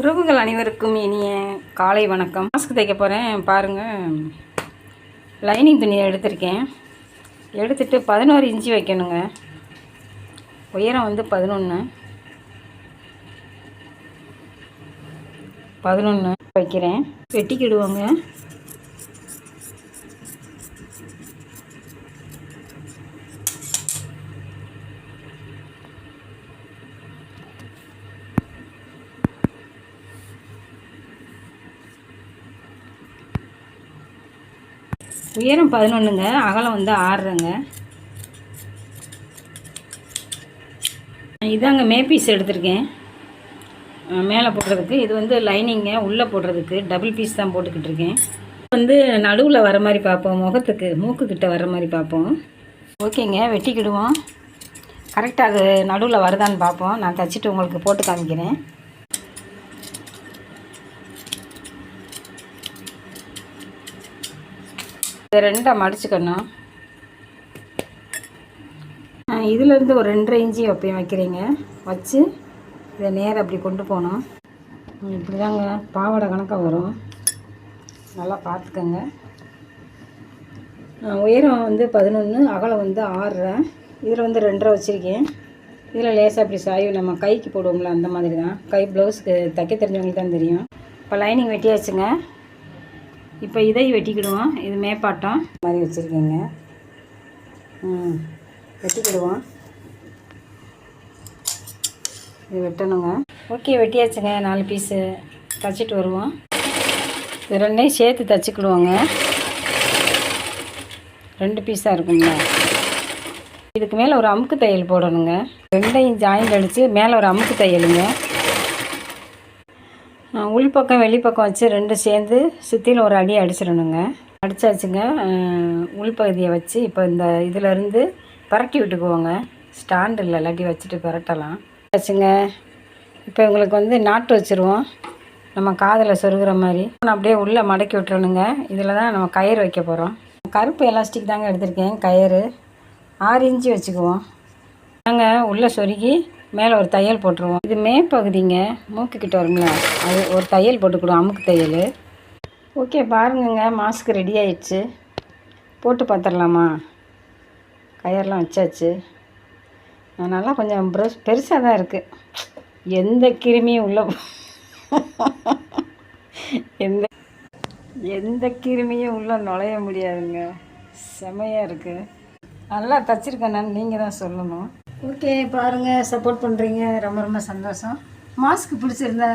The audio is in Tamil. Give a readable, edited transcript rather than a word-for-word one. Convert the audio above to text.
உறவுகள் அனைவருக்கும் இனிய காலை வணக்கம். மாஸ்க் தைக்க போகிறேன் பாருங்கள். லைனிங் துணியை எடுத்திருக்கேன். எடுத்துட்டு 11 இன்ச்சு வைக்கணுங்க. உயரம் வந்து 11 வைக்கிறேன். வெட்டிக்கிடுவோங்க. உயரம் 11ங்க, அகலம் வந்து 6ங்க. இதாங்க மேப்பீஸ் எடுத்திருக்கேன் மேலே போடுறதுக்கு. இது வந்து லைனிங்க உள்ளே போடுறதுக்கு டபுள் பீஸ் தான் போட்டுக்கிட்டு இருக்கேன். வந்து நடுவில் வர மாதிரி பார்ப்போம், முகத்துக்கு மூக்குக்கிட்ட வர மாதிரி பார்ப்போம். ஓகேங்க, வெட்டிக்கிடுவோம். கரெக்டாக அது நடுவில் வருதான்னு பார்ப்போம். நான் தைச்சிட்டு உங்களுக்கு போட்டு காமிக்கிறேன். இதை 2ஆக மடிச்சுக்கணும். இதிலேருந்து ஒரு 2.5 இன்ச்சு வைக்கிறீங்க. வச்சு இதை நேராக அப்படி கொண்டு போகணும். இப்படி தாங்க பாவாடை கணக்காக வரும். நல்லா பார்த்துக்கங்க. உயரம் வந்து 11, அகலம் வந்து 6. இதில் வந்து 2.5 வச்சுருக்கேன். இதில் லேசாக அப்படி சாய்வு நம்ம கைக்கு போடுவோம்ல, அந்த மாதிரி தான். கை ப்ளவுஸுக்கு தைக்க தெரிஞ்சவங்களுக்கு தான் தெரியும். இப்போ லைனிங் வெட்டியாச்சுங்க. இப்போ இதை வெட்டிக்கிடுவோம். இது மேப்பாட்டம் மாதிரி வச்சுருக்கேங்க. வெட்டிக்கிடுவோம். இது வெட்டணுங்க. ஓகே, வெட்டியாச்சுங்க. 4 பீஸு தைச்சிட்டு வருவோம். இது 2ஐயும் சேர்த்து தைச்சிக்கிடுவோங்க. 2 பீஸாக இருக்குங்க. இதுக்கு மேலே ஒரு அமுக்கு தையல் போடணுங்க. 2ஐயும் ஜாயிண்ட் அடித்து மேலே ஒரு அமுக்கு தையலுங்க. உள்பக்கம் வெளிப்பக்கம் வச்சு 2 சேர்ந்து சுற்றிலும் ஒரு அடி அடிச்சிடணுங்க. அடித்தாச்சுங்க. உள்பகுதியை வச்சு இப்போ இந்த இதிலேருந்து பரட்டி விட்டுக்குவோங்க. ஸ்டாண்டு இல்லை, இல்லாட்டி வச்சுட்டு பரட்டலாம். வச்சுங்க. இப்போ உங்களுக்கு வந்து நாட்டு வச்சுருவோம். நம்ம காதில் சொருகிற மாதிரி அப்படியே உள்ளே மடக்கி விட்டுறணுங்க. இதில் தான் நம்ம கயிறு வைக்க போகிறோம். கருப்பு எலாஸ்டிக் தாங்க எடுத்திருக்கேன். கயிறு 6 இன்ச்சு வச்சுக்குவோம். நாங்கள் உள்ளே சொருகி மேலே ஒரு தையல் போட்டுருவோம். இது மேற்பகுதிங்க, மூக்குக்கிட்ட வருங்கள, அது ஒரு தையல் போட்டுக்கிடுவோம், அமுக்கு தையல். ஓகே, பாருங்கங்க, மாஸ்க் ரெடி ஆயிடுச்சு. போட்டு பார்த்துடலாமா? கயிறெலாம் வச்சாச்சு. நல்லா கொஞ்சம் பெருசாக தான் இருக்குது. எந்த கிருமியும் உள்ள எந்த கிருமியும் உள்ளே நுழைய முடியாதுங்க. செமையாக இருக்குது. நல்லா தச்சிருக்கேன். நீங்கள் தான் சொல்லணும். ஓகே, பாருங்கள், சப்போர்ட் பண்ணுறீங்க. ரொம்ப ரொம்ப சந்தோஷம். மாஸ்க் பிடிச்சிருந்தா